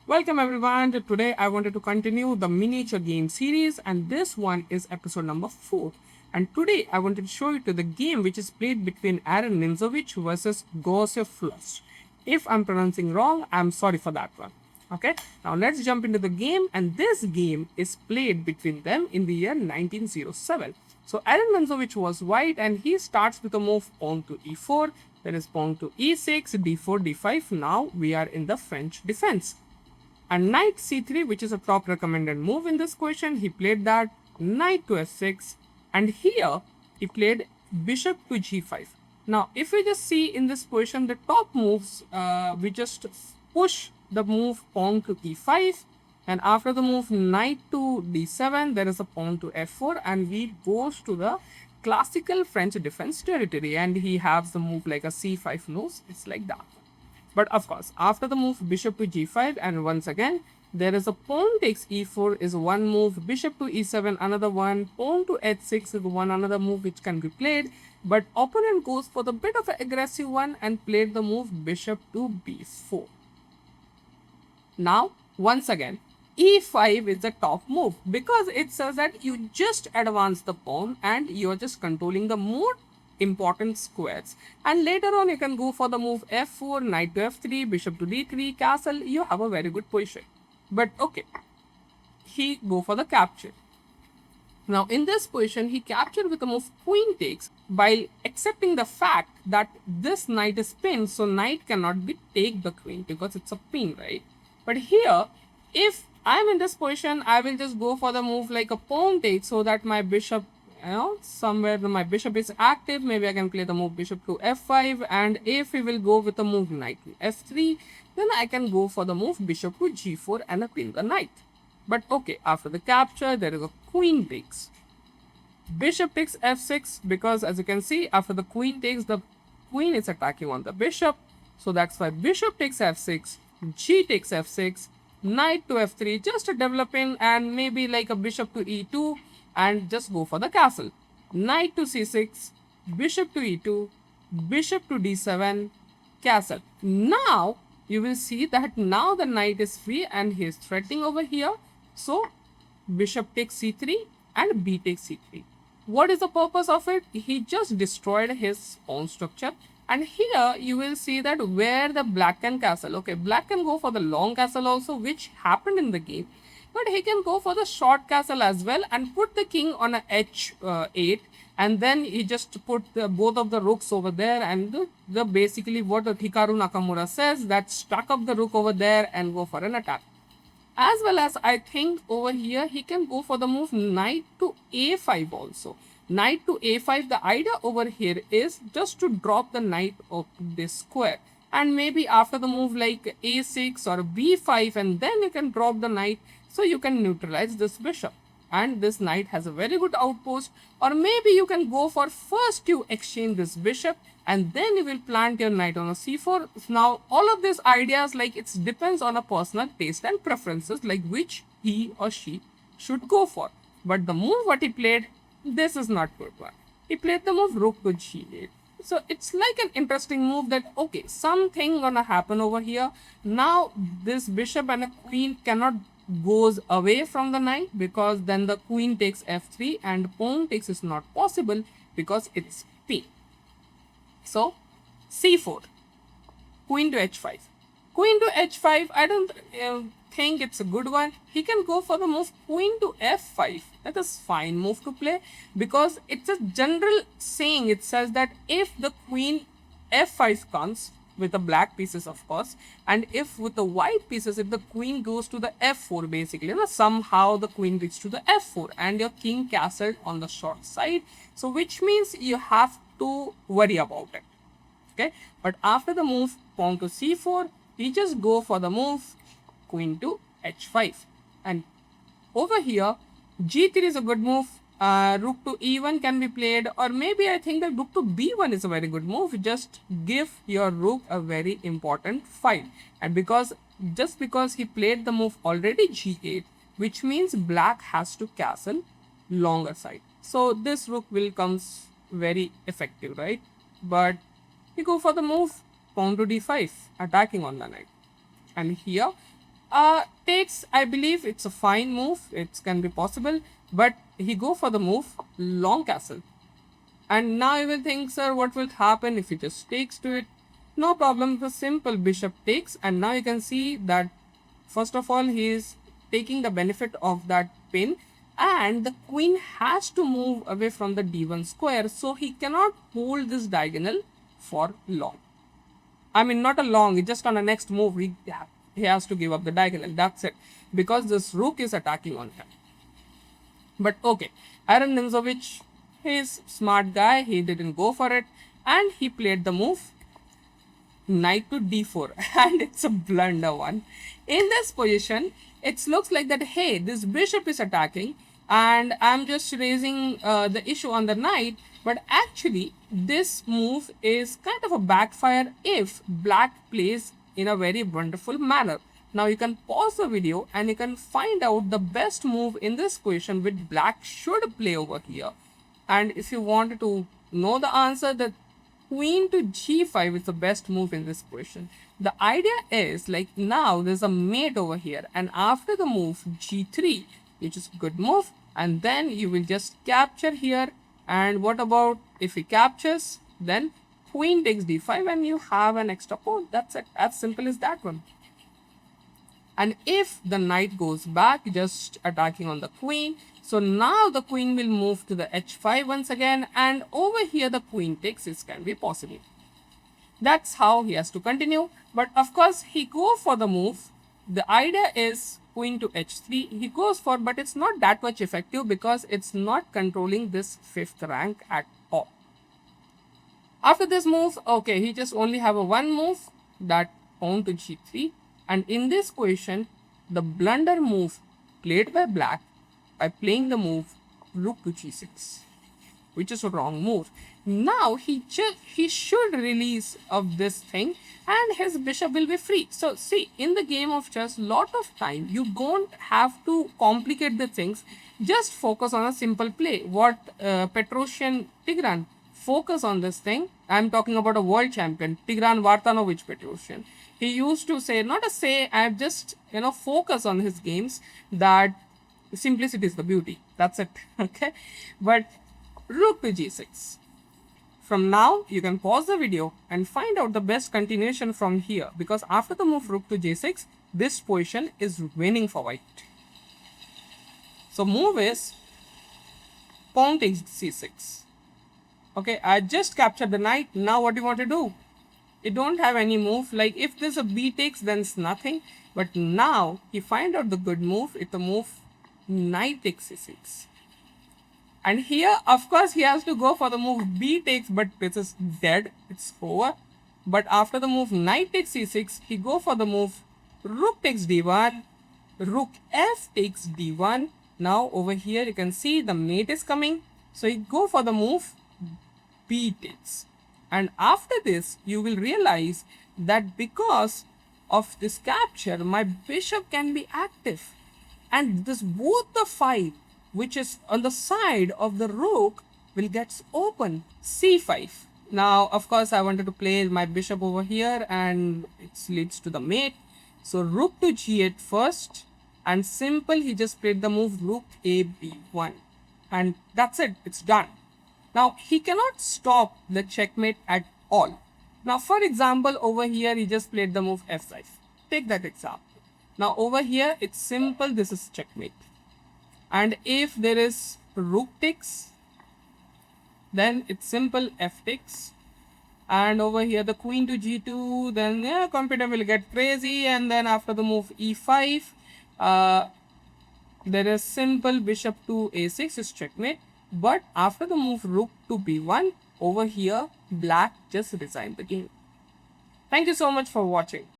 Welcome everyone. Today I wanted to continue the miniature game series and this one is episode number 4. And today I wanted to show you to the game which is played between Aron Nimzowitsch versus Gyorgy Fluss. If I'm pronouncing wrong, I'm sorry for that one. Okay, now let's jump into the game, and this game is played between them in the year 1907. So Aron Nimzowitsch was white and he starts with a move pawn to e4, then is pawn to e6, d4, d5. Now we are in the French defense. And knight c3, which is a top recommended move in this question, he played that. Knight to f6, and here he played bishop to g5. Now if we just see in this position the top moves, we just push the move pawn to e5, and after the move knight to d7 there is a pawn to f4, and we goes to the classical French defense territory, and he has the move like a c5 moves. It's like that. But of course, after the move bishop to g5, and once again, there is a pawn takes e4 is one move, bishop to e7 another one, pawn to h6 is one another move which can be played. But opponent goes for the bit of an aggressive one and played the move bishop to b4. Now, once again, e5 is the top move because it says that you just advance the pawn and you're just controlling the more important squares, and later on you can go for the move f4, knight to f3, bishop to d3, castle. You have a very good position. But okay, he go for the capture. Now in this position he captured with the move queen takes, while accepting the fact that this knight is pinned, so knight cannot be take the queen because it's a pin, right? But here if I'm in this position, I will just go for the move like a pawn take, so that my bishop, somewhere my bishop is active. Maybe I can play the move bishop to f5, and if we will go with the move knight to f3, then I can go for the move bishop to g4 and pin the knight. But okay, after the capture there is a queen takes, bishop takes f6, because as you can see after the queen takes, the queen is attacking on the bishop, so that's why bishop takes f6, g takes f6, knight to f3 just to develop in, and maybe like a bishop to e2 and just go for the castle. Knight to c6, bishop to e2, bishop to d7, castle. Now you will see that now the knight is free and he is threatening over here. So bishop takes c3 and b takes c3. What is the purpose of it? He just destroyed his pawn structure. And here you will see that where the black can castle. Okay, black can go for the long castle also, which happened in the game. But he can go for the short castle as well and put the king on a h8, and then he just put both of the rooks over there, and the basically what Hikaru Nakamura says, that stack up the rook over there and go for an attack. As well as I think over here he can go for the move knight to a5 also. Knight to a5, the idea over here is just to drop the knight of this square, and maybe after the move like a6 or b5, and then you can drop the knight, so you can neutralize this bishop, and this knight has a very good outpost. Or maybe you can go for first you exchange this bishop and then you will plant your knight on a c4. Now all of these ideas, like it depends on a personal taste and preferences, like which he or she should go for. But the move what he played, this is not good one. He played the move rook to g8. So it's like an interesting move that, okay, something gonna happen over here. Now this bishop and a queen cannot goes away from the knight, because then the queen takes f3 and pawn takes is not possible because it's p. So c4, queen to h5. Queen to h5, I don't think it's a good one. He can go for the move queen to f5. That is fine move to play, because it's a general saying. It says that if the queen f5 comes with the black pieces, of course, and if with the white pieces, if the queen goes to the f4, basically, somehow the queen reaches to the f4 and your king castled on the short side, so which means you have to worry about it. Okay, but after the move pawn to c4, we just go for the move queen to h5, and over here g3 is a good move. Rook to e1 can be played, or maybe I think that rook to b1 is a very good move. Just give your rook a very important fight, and just because he played the move already g8, which means black has to castle longer side, so this rook will comes very effective, right? But we go for the move pawn to d5, attacking on the knight, and here Takes, I believe it's a fine move. It can be possible, but he go for the move long castle. And now you will think, sir, what will happen if he just takes to it? No problem. The simple bishop takes, and now you can see that first of all he is taking the benefit of that pin, and the queen has to move away from the d1 square, so he cannot hold this diagonal for long. I mean, not a long, just on the next move he has to give up the diagonal. That's it, because this rook is attacking on him. But okay, Aron Nimzowitsch, he's smart guy, he didn't go for it, and he played the move knight to d4 and it's a blunder one. In this position, it looks like that, hey, this bishop is attacking and I'm just raising the issue on the knight, but actually this move is kind of a backfire if black plays in a very wonderful manner. Now you can pause the video and you can find out the best move in this question which black should play over here. And if you want to know the answer, the queen to g5 is the best move in this question. The idea is like now there's a mate over here, and after the move g3, which is a good move, and then you will just capture here. And what about if he captures, then queen takes d5 and you have an extra pawn. That's it, as simple as that one. And if the knight goes back, just attacking on the queen, so now the queen will move to the h5 once again, and over here the queen takes, it can be possible. That's how he has to continue. But of course he go for the move. The idea is queen to h3 he goes for, but it's not that much effective because it's not controlling this 5th rank at all. After this move, okay, he just only have a one move, that pawn to g3. And in this position, the blunder move played by black by playing the move rook to g6, which is a wrong move. Now he should release of this thing and his bishop will be free. So see, in the game of chess, lot of time you don't have to complicate the things. Just focus on a simple play. What Petrosian Tigran focus on this thing. I'm talking about a world champion, Tigran Vartanovich Petrosian. He used to say, not to say, I just, focus on his games, that simplicity is the beauty. That's it. Okay. But rook to g6. From now, you can pause the video and find out the best continuation from here, because after the move rook to g6, this position is winning for white. So move is pawn takes c6. Okay, I just captured the knight. Now what do you want to do? You don't have any move. Like if there's a b takes, then it's nothing. But now he find out the good move. It's a move knight takes c6. And here, of course, he has to go for the move b takes, but this is dead. It's over. But after the move knight takes c6, he go for the move rook takes d1, rook f takes d1. Now over here you can see the mate is coming. So you go for the move b takes. And after this, you will realize that because of this capture, my bishop can be active. And this both the file, which is on the side of the rook, will get open. c5. Now, of course, I wanted to play my bishop over here and it leads to the mate. So rook to g8 first. And simple, he just played the move rook a b1. And that's it. It's done. Now, he cannot stop the checkmate at all. Now, for example, over here, he just played the move f5. Take that example. Now, over here, it's simple. This is checkmate. And if there is rook takes, then it's simple f takes. And over here, the queen to g2, then yeah, computer will get crazy. And then after the move e5, there is simple bishop to a6 is checkmate. But after the move rook to b1, over here, black just resigned the game. Thank you so much for watching.